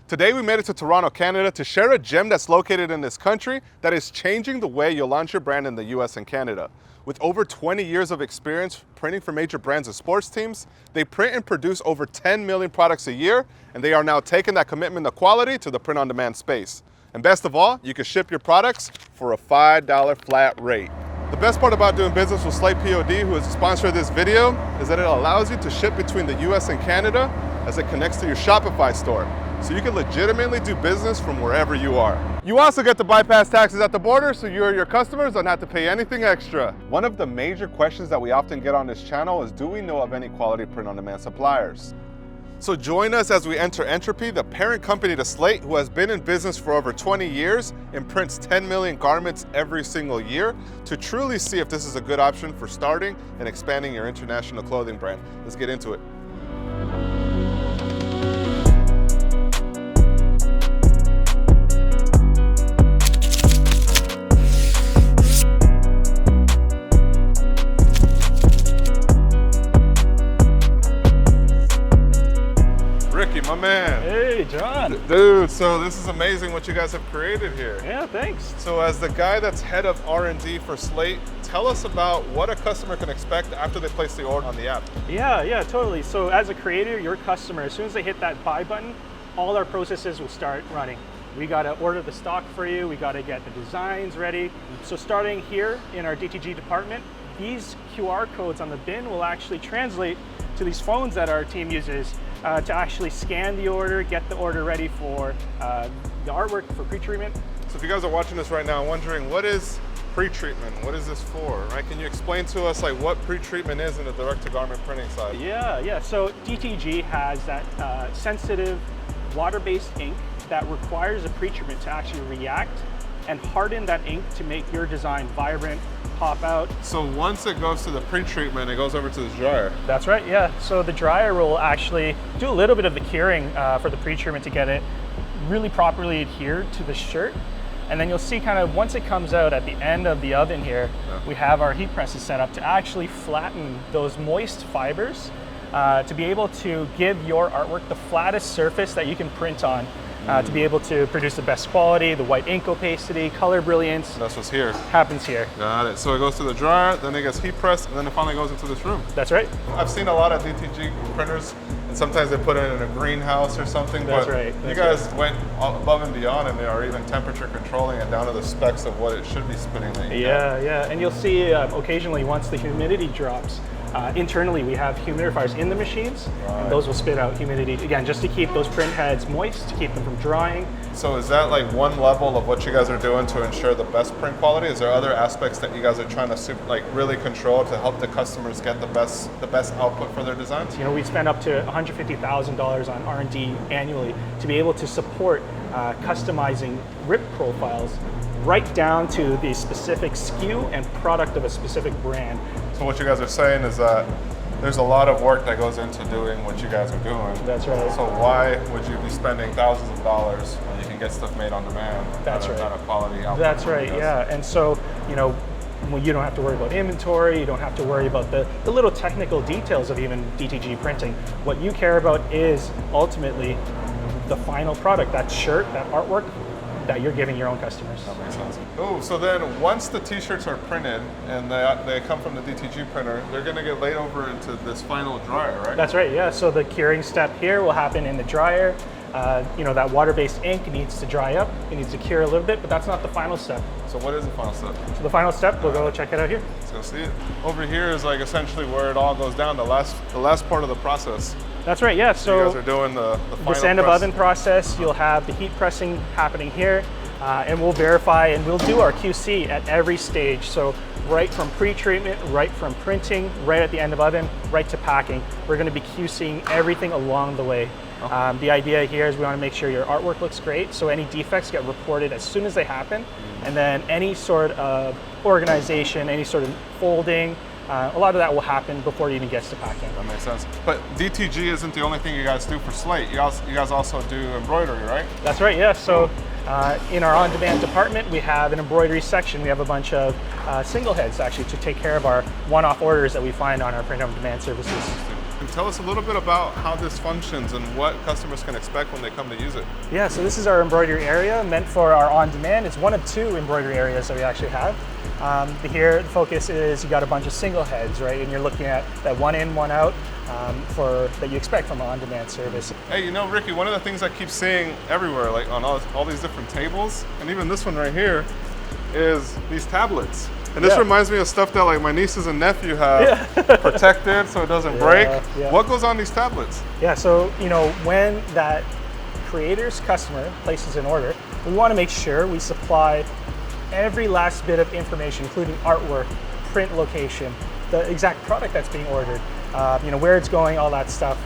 Today we made it to Toronto, Canada to share a gem that's located in this country that is changing the way you launch your brand in the US and Canada. With over 20 years of experience printing for major brands and sports teams, they print and produce over 10 million products a year, and they are now taking that commitment to quality to the print-on-demand space. And best of all, you can ship your products for a $5 flat rate. The best part about doing business with Slate POD, who is the sponsor of this video, is that it allows you to ship between the US and Canada as it connects to your Shopify store. So you can legitimately do business from wherever you are. You also get to bypass taxes at the border, so you or your customers don't have to pay anything extra. One of the major questions that we often get on this channel is, do we know of any quality print-on-demand suppliers? So join us as we enter Entropy, the parent company to Slate, who has been in business for over 20 years and prints 10 million garments every single year, to truly see if this is a good option for starting and expanding your international clothing brand. Let's get into it. My man. Hey, John. Dude, so this is amazing what you guys have created here. Yeah, thanks. So as the guy that's head of R&D for Slate, tell us about what a customer can expect after they place the order on the app. Yeah, totally. So as a creator, your customer, as soon as they hit that buy button, all our processes will start running. We got to order the stock for you. We got to get the designs ready. So starting here in our DTG department, these QR codes on the bin will actually translate to these phones that our team uses to actually scan the order, get the order ready for the artwork for pre-treatment. So if you guys are watching this right now wondering, what is pre-treatment? What is this for, right? Can you explain to us like what pre-treatment is in the direct-to-garment printing side? Yeah. So DTG has that sensitive water-based ink that requires a pre-treatment to actually react and harden that ink to make your design vibrant, pop out. So once it goes to the pre-treatment, it goes over to the dryer. That's right, yeah. So the dryer will actually do a little bit of the curing for the pre-treatment to get it really properly adhered to the shirt. And then you'll see kind of once it comes out at the end of the oven here, we have our heat presses set up to actually flatten those moist fibers to be able to give your artwork the flattest surface that you can print on. To be able to produce the best quality, the white ink opacity, color brilliance. That's what's here. Happens here. Got it. So it goes to the dryer, then it gets heat pressed, and then it finally goes into this room. That's right. I've seen a lot of DTG printers, and sometimes they put it in a greenhouse or something. That's but right. You guys went above and beyond, and they are even temperature controlling it down to the specs of what it should be spitting. Yeah. And you'll see occasionally once the humidity drops, internally we have humidifiers in the machines, and those will spit out humidity, again, just to keep those print heads moist, to keep them from drying. So is that like one level of what you guys are doing to ensure the best print quality? Is there other aspects that you guys are trying to really control to help the customers get the best output for their designs? You know, we spend up to $150,000 on R&D annually to be able to support customizing rip profiles right down to the specific SKU and product of a specific brand. So what you guys are saying is that there's a lot of work that goes into doing what you guys are doing. That's right. So why would you be spending thousands of dollars when you can get stuff made on demand? That's right. Not a quality output. That's right, yeah. And so, you know, you don't have to worry about inventory, you don't have to worry about the little technical details of even DTG printing. What you care about is ultimately the final product, that shirt, that artwork, that you're giving your own customers. That makes sense. Oh, so then once the t-shirts are printed and they come from the DTG printer, they're gonna get laid over into this final dryer, right? That's right, yeah. So the curing step here will happen in the dryer. You know, that water-based ink needs to dry up. It needs to cure a little bit, but that's not the final step. So what is the final step? So the final step, we'll go check it out here. Let's go see it. Over here is like essentially where it all goes down, the last part of the process. That's right, yeah. So you guys are doing the final this end of oven process, you'll have the heat pressing happening here, and we'll verify and we'll do our QC at every stage. So right from pre-treatment, right from printing, right at the end of oven, right to packing. We're going to be QCing everything along the way. The idea here is we want to make sure your artwork looks great, so any defects get reported as soon as they happen, and then any sort of organization, any sort of folding, a lot of that will happen before it even gets to packing. That makes sense. But DTG isn't the only thing you guys do for Slate. You guys also do embroidery, right? That's right, yeah. So in our on-demand department, we have an embroidery section. We have a bunch of single heads actually to take care of our one-off orders that we find on our print-on-demand services. And tell us a little bit about how this functions and what customers can expect when they come to use it. Yeah, so this is our embroidery area meant for our on-demand. It's one of 2 embroidery areas that we actually have. Here, the focus is you got a bunch of single heads, right? And you're looking at that one in, one out that you expect from an on-demand service. Hey, you know, Ricky, one of the things I keep seeing everywhere, like on all these different tables, and even this one right here, is these tablets. And this reminds me of stuff that like my nieces and nephew have protected so it doesn't break. Yeah. What goes on these tablets? Yeah, so you know, when that creator's customer places an order, we want to make sure we supply every last bit of information, including artwork, print location, the exact product that's being ordered, you know, where it's going, all that stuff,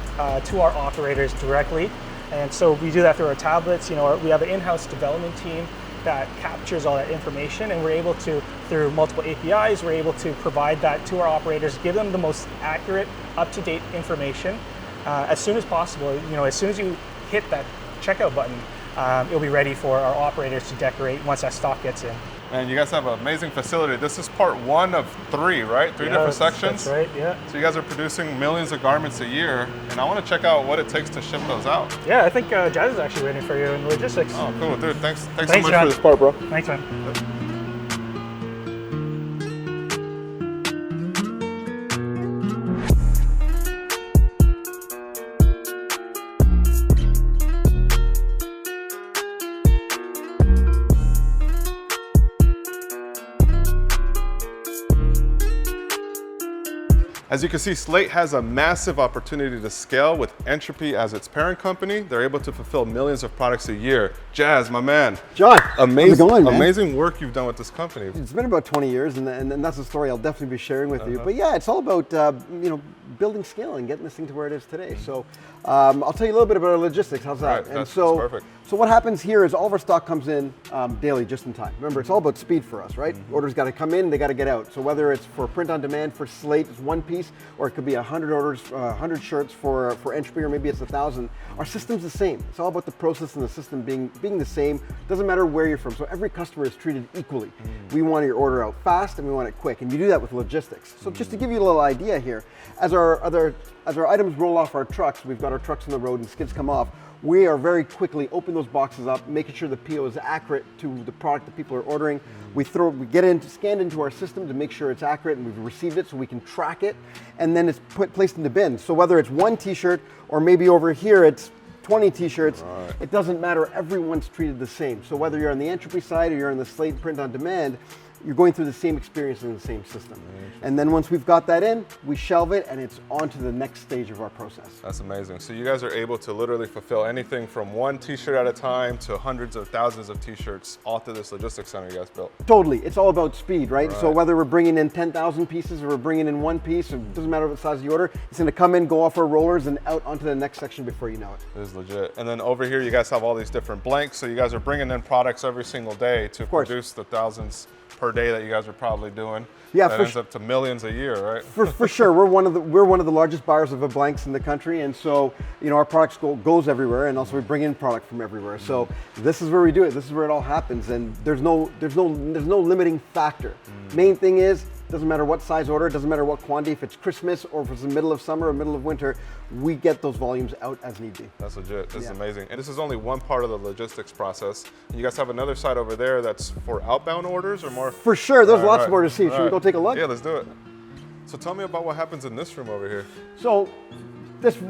to our operators directly. And so we do that through our tablets. You know, we have an in-house development team that captures all that information, and we're able to, through multiple APIs, we're able to provide that to our operators, give them the most accurate, up-to-date information as soon as possible. You know, as soon as you hit that checkout button, it'll be ready for our operators to decorate once that stock gets in. And you guys have an amazing facility. This is part 1 of 3, right? 3 different sections? That's right, yeah. So you guys are producing millions of garments a year, and I want to check out what it takes to ship those out. Yeah, I think Jazz is actually waiting for you in logistics. Oh, cool, dude. Thanks so much John. for this part, bro. Thanks, man. Yep. As you can see, Slate has a massive opportunity to scale with Entropy as its parent company. They're able to fulfill millions of products a year. Jazz, my man. John, amazing, how's it going, man? Amazing work you've done with this company. It's been about 20 years, and that's a story I'll definitely be sharing with you. But yeah, it's all about you know, building scale and getting this thing to where it is today. So I'll tell you a little bit about our logistics. How's that? Right, that's perfect. So what happens here is all of our stock comes in daily, just in time. Remember, it's all about speed for us, right? Orders got to come in, they got to get out. So whether it's for print on demand for Slate, it's 1 piece, or it could be 100 orders, 100 shirts for Entropy, or maybe it's 1,000. Our system's the same. It's all about the process and the system being the same. Doesn't matter where you're from. So every customer is treated equally. We want your order out fast and we want it quick, and you do that with logistics. So just to give you a little idea here, as our items roll off our trucks, we've got our trucks on the road and skids come off. We are very quickly open those boxes up, making sure the PO is accurate to the product that people are ordering. We get scanned into our system to make sure it's accurate and we've received it so we can track it, and then it's placed in the bin. So whether it's 1 t-shirt or maybe over here it's 20 t-shirts, it doesn't matter, everyone's treated the same. So whether you're on the Entropy side or you're on the Slate print on demand, you're going through the same experience in the same system. And then once we've got that in, we shelve it and it's on to the next stage of our process. That's amazing. So you guys are able to literally fulfill anything from 1 t-shirt at a time to hundreds of thousands of t-shirts all through this logistics center you guys built. Totally, it's all about speed, right? So whether we're bringing in 10,000 pieces or we're bringing in 1 piece, it doesn't matter what size of the order, it's gonna come in, go off our rollers and out onto the next section before you know it. It is legit. And then over here, you guys have all these different blanks. So you guys are bringing in products every single day to produce the thousands per day that you guys are probably doing. Yeah, that ends up to millions a year, right? For sure, we're one of the largest buyers of blanks in the country, and so you know our products goes everywhere, and also we bring in product from everywhere. So this is where we do it. This is where it all happens, and there's no limiting factor. Main thing is, doesn't matter what size order, doesn't matter what quantity, if it's Christmas or if it's the middle of summer or middle of winter, we get those volumes out as need be. That's legit, this is amazing. And this is only one part of the logistics process. And you guys have another side over there that's for outbound orders or more? For sure, there's lots more to see. Should we go take a look? Yeah, let's do it. So tell me about what happens in this room over here. So this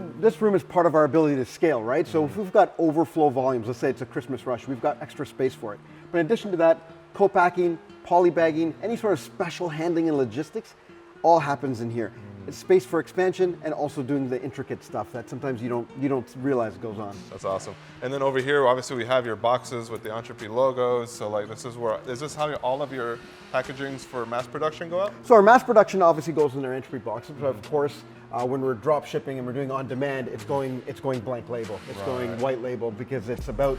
room is part of our ability to scale, right? So if we've got overflow volumes, let's say it's a Christmas rush, we've got extra space for it. But in addition to that, co-packing, polybagging, any sort of special handling and logistics, all happens in here. It's space for expansion and also doing the intricate stuff that sometimes you don't realize goes on. That's awesome. And then over here, obviously we have your boxes with the Entropy logos. So like is this how all of your packagings for mass production go out? So our mass production obviously goes in our Entropy boxes, but of course, when we're drop shipping and we're doing on demand, it's going blank label. It's going white label because it's about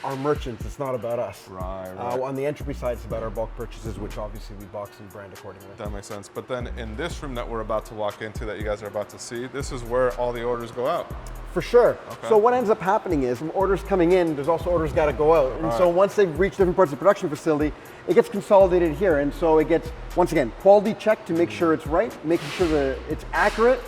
our merchants, it's not about us. Right. On the Entropy side, it's about our bulk purchases, which obviously we box and brand accordingly. That makes sense. But then in this room that we're about to walk into, that you guys are about to see, this is where all the orders go out. For sure. Okay. So what ends up happening is, when orders coming in, there's also orders got to go out. And so once they've reached different parts of the production facility, it gets consolidated here. And so it gets, once again, quality check to make sure it's right, making sure that it's accurate,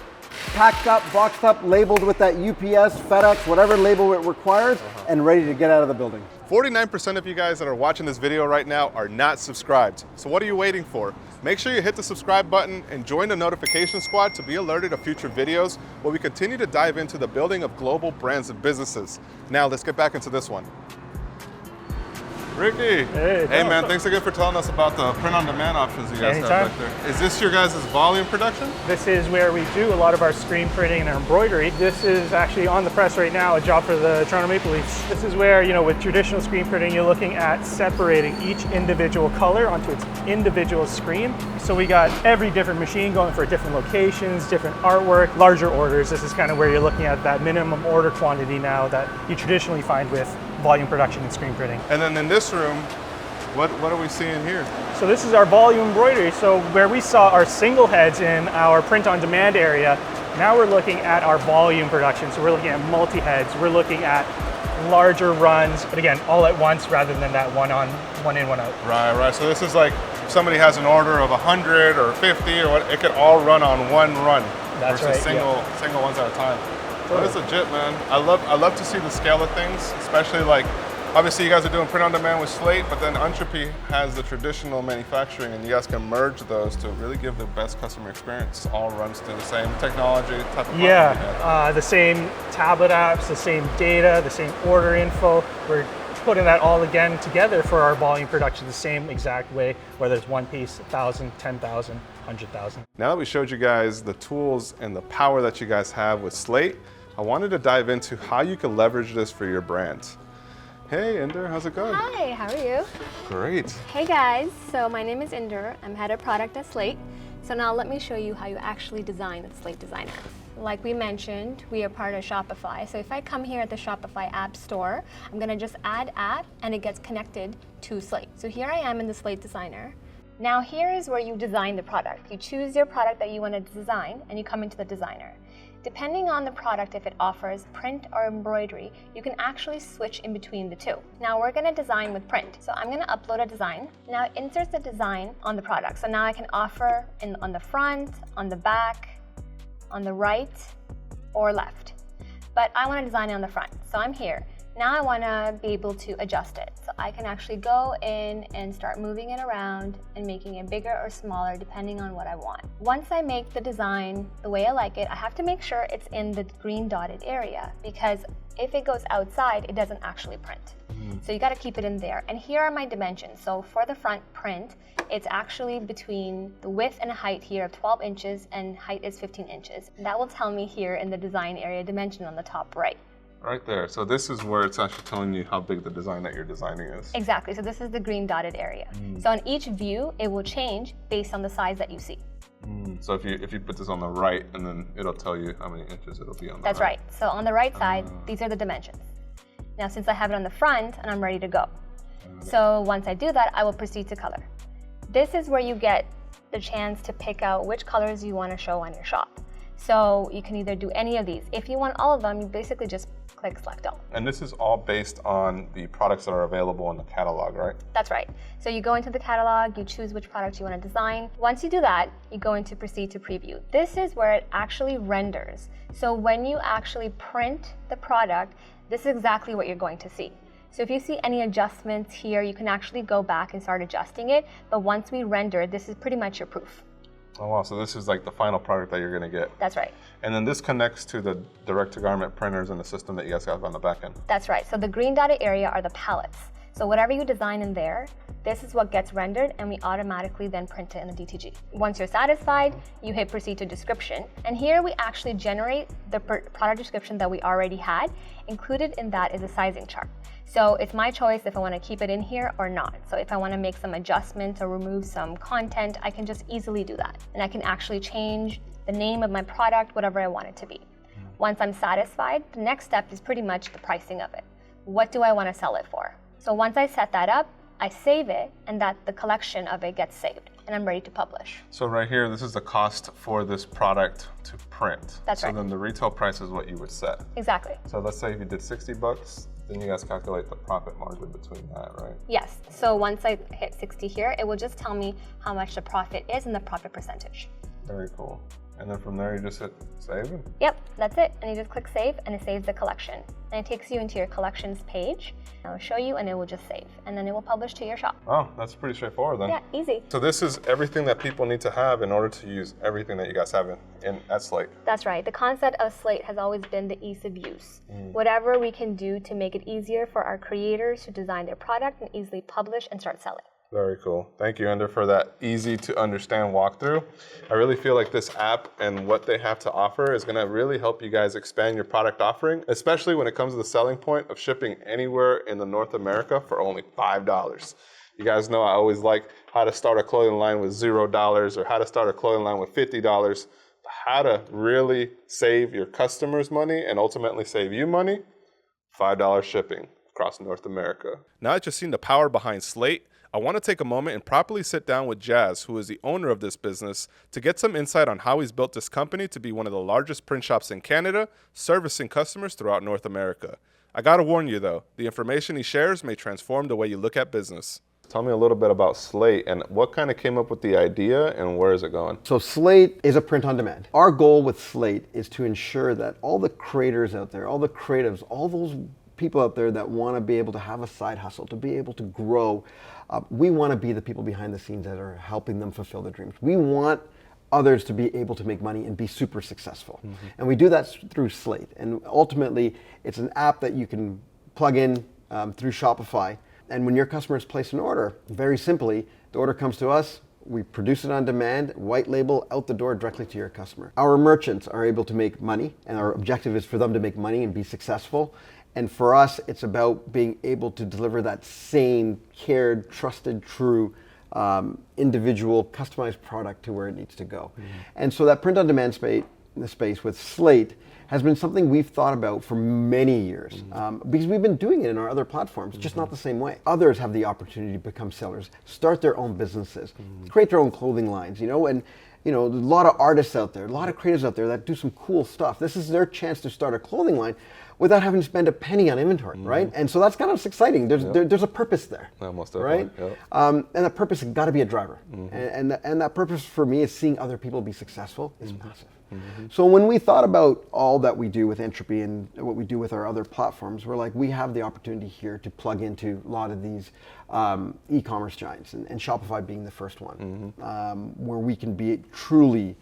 packed up, boxed up, labeled with that UPS, FedEx, whatever label it requires, and ready to get out of the building. 49% of you guys that are watching this video right now are not subscribed. So what are you waiting for? Make sure you hit the subscribe button and join the notification squad to be alerted of future videos where we continue to dive into the building of global brands and businesses. Now let's get back into this one. Ricky. Hey man, thanks again for telling us about the print-on-demand options you guys have back there. Is this your guys' volume production? This is where we do a lot of our screen printing and our embroidery. This is actually on the press right now, a job for the Toronto Maple Leafs. This is where, you know, with traditional screen printing, you're looking at separating each individual color onto its individual screen. So we got every different machine going for different locations, different artwork, larger orders. This is kind of where you're looking at that minimum order quantity now that you traditionally find with volume production and screen printing. And then in this room, what are we seeing here? So this is our volume embroidery. So where we saw our single heads in our print-on-demand area, now we're looking at our volume production. So we're looking at multi-heads, we're looking at larger runs, but again, all at once rather than that one in, one out. Right. So this is like somebody has an order of 100 or 50 or what, it could all run on one run. That's versus right, single ones at a time. Totally. That is legit, man. I love to see the scale of things, especially like, obviously you guys are doing print on demand with Slate, but then Entropy has the traditional manufacturing and you guys can merge those to really give the best customer experience. It all runs through the same technology type of the same tablet apps, the same data, the same order info. We're putting that all again together for our volume production the same exact way, whether it's one piece, 1,000, 10,000, 100,000. Now that we showed you guys the tools and the power that you guys have with Slate, I wanted to dive into how you can leverage this for your brand. Hey Inder, how's it going? Hi, how are you? Great. Hey guys, so my name is Inder. I'm head of product at Slate. So now let me show you how you actually design at Slate Designer. Like we mentioned, we are part of Shopify. So if I come here at the Shopify app store, I'm gonna just add app and it gets connected to Slate. So here I am in the Slate Designer. Now here is where you design the product. You choose your product that you want to design and you come into the designer. Depending on the product, if it offers print or embroidery, you can actually switch in between the two. Now we're gonna design with print. So I'm gonna upload a design. Now it inserts the design on the product. So now I can offer on the front, on the back, on the right, or left. But I wanna design it on the front. So I'm here. Now I wanna be able to adjust it. So I can actually go in and start moving it around and making it bigger or smaller depending on what I want. Once I make the design the way I like it, I have to make sure it's in the green dotted area because if it goes outside, it doesn't actually print. So you gotta keep it in there. And here are my dimensions. So for the front print, it's actually between the width and height here of 12 inches and height is 15 inches. That will tell me here in the design area dimension on the top right. Right there. So this is where it's actually telling you how big the design that you're designing is. Exactly. So this is the green dotted area. So on each view, it will change based on the size that you see. So if you put this on the right, and then it'll tell you how many inches it'll be on the That's right. So on the right side, these are the dimensions. Now since I have it on the front and I'm ready to go. So once I do that, I will proceed to color. This is where you get the chance to pick out which colors you want to show on your shop. So you can either do any of these. If you want all of them, you basically just click select all. And this is all based on the products that are available in the catalog, right? That's right. So you go into the catalog, you choose which product you want to design. Once you do that, you go into proceed to preview. This is where it actually renders. So when you actually print the product, this is exactly what you're going to see. So if you see any adjustments here, you can actually go back and start adjusting it. But once we render, this is pretty much your proof. Oh wow, so this is like the final product that you're gonna get. That's right. And then this connects to the direct-to-garment printers and the system that you guys have on the back end. That's right. So the green dotted area are the palettes. So whatever you design in there, this is what gets rendered and we automatically then print it in the DTG. Once you're satisfied, you hit proceed to description. And here we actually generate the product description that we already had. Included in that is a sizing chart. So it's my choice if I want to keep it in here or not. So if I want to make some adjustments or remove some content, I can just easily do that. And I can actually change the name of my product, whatever I want it to be. Once I'm satisfied, the next step is pretty much the pricing of it. What do I want to sell it for? So once I set that up, I save it and that the collection of it gets saved and I'm ready to publish. So right here, this is the cost for this product to print. That's right. So then the retail price is what you would set. Exactly. So let's say if you did $60, then you guys calculate the profit margin between that, right? Yes. So once I hit 60 here, it will just tell me how much the profit is and the profit percentage. Very cool. And then from there, you just hit save. Yep, that's it. And you just click save and it saves the collection. And it takes you into your collections page. I'll show you and it will just save. And then it will publish to your shop. Oh, that's pretty straightforward then. Yeah, easy. So this is everything that people need to have in order to use everything that you guys have at Slate. That's right. The concept of Slate has always been the ease of use. Whatever we can do to make it easier for our creators to design their product and easily publish and start selling. Very cool. Thank you, Ender, for that easy to understand walkthrough. I really feel like this app and what they have to offer is going to really help you guys expand your product offering, especially when it comes to the selling point of shipping anywhere in the North America for only $5. You guys know I always like how to start a clothing line with $0 or how to start a clothing line with $50. How to really save your customers money and ultimately save you money, $5 shipping across North America. Now that you've seen the power behind Slate, I want to take a moment and properly sit down with Jazz, who is the owner of this business, to get some insight on how he's built this company to be one of the largest print shops in Canada, servicing customers throughout North America. I gotta warn you though, the information he shares may transform the way you look at business. Tell me a little bit about Slate and what kind of came up with the idea and where is it going? So Slate is a print on demand. Our goal with Slate is to ensure that all the creators out there, all the creatives, all those people out there that want to be able to have a side hustle, to be able to grow, we want to be the people behind the scenes that are helping them fulfill their dreams. We want others to be able to make money and be super successful. And we do that through Slate. And ultimately, it's an app that you can plug in through Shopify. And when your customers place an order, very simply, the order comes to us, we produce it on demand, white label, out the door directly to your customer. Our merchants are able to make money, and our objective is for them to make money and be successful. And for us, it's about being able to deliver that same cared, trusted, true, individual, customized product to where it needs to go. And so that print on demand space with Slate has been something we've thought about for many years because we've been doing it in our other platforms, just not the same way. Others have the opportunity to become sellers, start their own businesses, create their own clothing lines, and a lot of artists out there, a lot of creatives out there that do some cool stuff. This is their chance to start a clothing line without having to spend a penny on inventory, right? And so that's kind of exciting. There's a purpose there, right? And that purpose has got to be a driver. And that purpose for me is seeing other people be successful is massive. So when we thought about all that we do with Entropy and what we do with our other platforms, we're like, we have the opportunity here to plug into a lot of these e-commerce giants, and Shopify being the first one, where we can be truly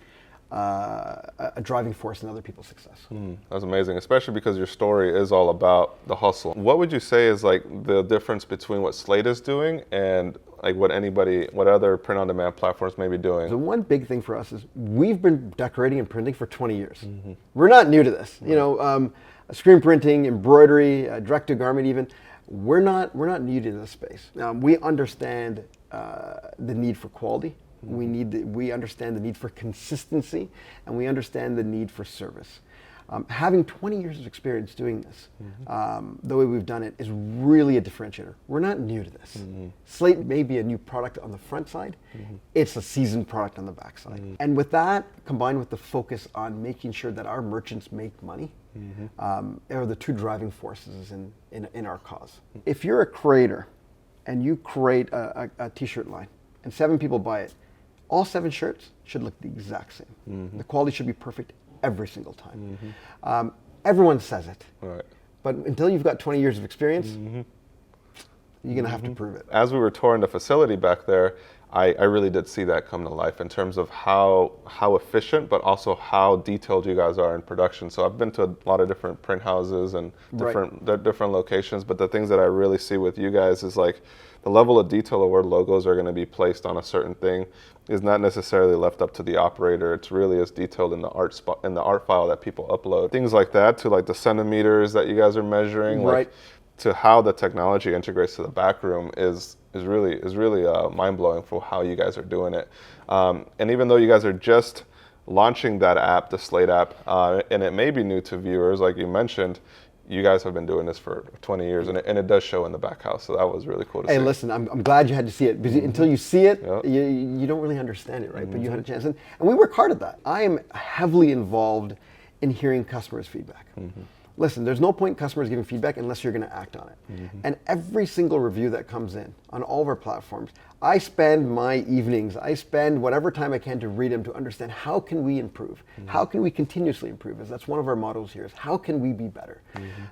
a driving force in other people's success. That's amazing, especially because your story is all about the hustle. What would you say is like the difference between what Slate is doing and like what other print-on-demand platforms may be doing? The one big thing for us is we've been decorating and printing for 20 years. We're not new to this. Screen printing, embroidery, direct-to-garment even. We're not new to this space. We understand the need for quality. We understand the need for consistency, and we understand the need for service. Having 20 years of experience doing this, the way we've done it, is really a differentiator. We're not new to this. Slate may be a new product on the front side. It's a seasoned product on the back side. And with that, combined with the focus on making sure that our merchants make money, are the two driving forces in our cause. If you're a creator and you create a t-shirt line and 7 people buy it, all 7 shirts should look the exact same. The quality should be perfect every single time. Everyone says it, but until you've got 20 years of experience, you're gonna have to prove it. As we were touring the facility back there, I really did see that come to life in terms of how efficient, but also how detailed you guys are in production. So I've been to a lot of different print houses and different locations, but the things that I really see with you guys is like the level of detail of where logos are going to be placed on a certain thing is not necessarily left up to the operator. It's really as detailed in the art file that people upload. Things like that, to like the centimeters that you guys are measuring, like to how the technology integrates to the back room is really mind-blowing for how you guys are doing it. And even though you guys are just launching that app, the Slate app, and it may be new to viewers, like you mentioned, you guys have been doing this for 20 years, and it does show in the back house, so that was really cool to see. Hey, listen, I'm glad you had to see it, because until you see it, you don't really understand it, right? But you had a chance, and we work hard at that. I am heavily involved in hearing customers' feedback. listen, there's no point customers giving feedback unless you're going to act on it. And every single review that comes in on all of our platforms, I spend my evenings, I spend whatever time I can to read them to understand how can we improve? How can we continuously improve? As that's one of our mottos here is how can we be better?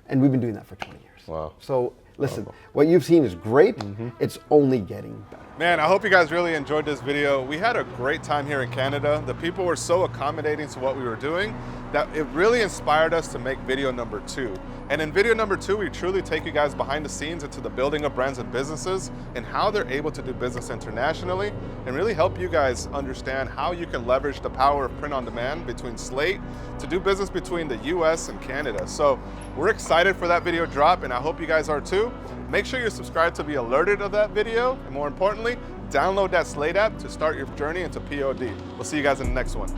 And we've been doing that for 20 years. Wow. So listen, what you've seen is great. It's only getting better. Man, I hope you guys really enjoyed this video. We had a great time here in Canada. The people were so accommodating to what we were doing that it really inspired us to make video number 2. And in video number 2, we truly take you guys behind the scenes into the building of brands and businesses and how they're able to do business internationally and really help you guys understand how you can leverage the power of print on demand between Slate to do business between the US and Canada. So we're excited for that video drop, and I hope you guys are too. Make sure you're subscribed to be alerted of that video, and more importantly, download that Slate app to start your journey into POD. We'll see you guys in the next one.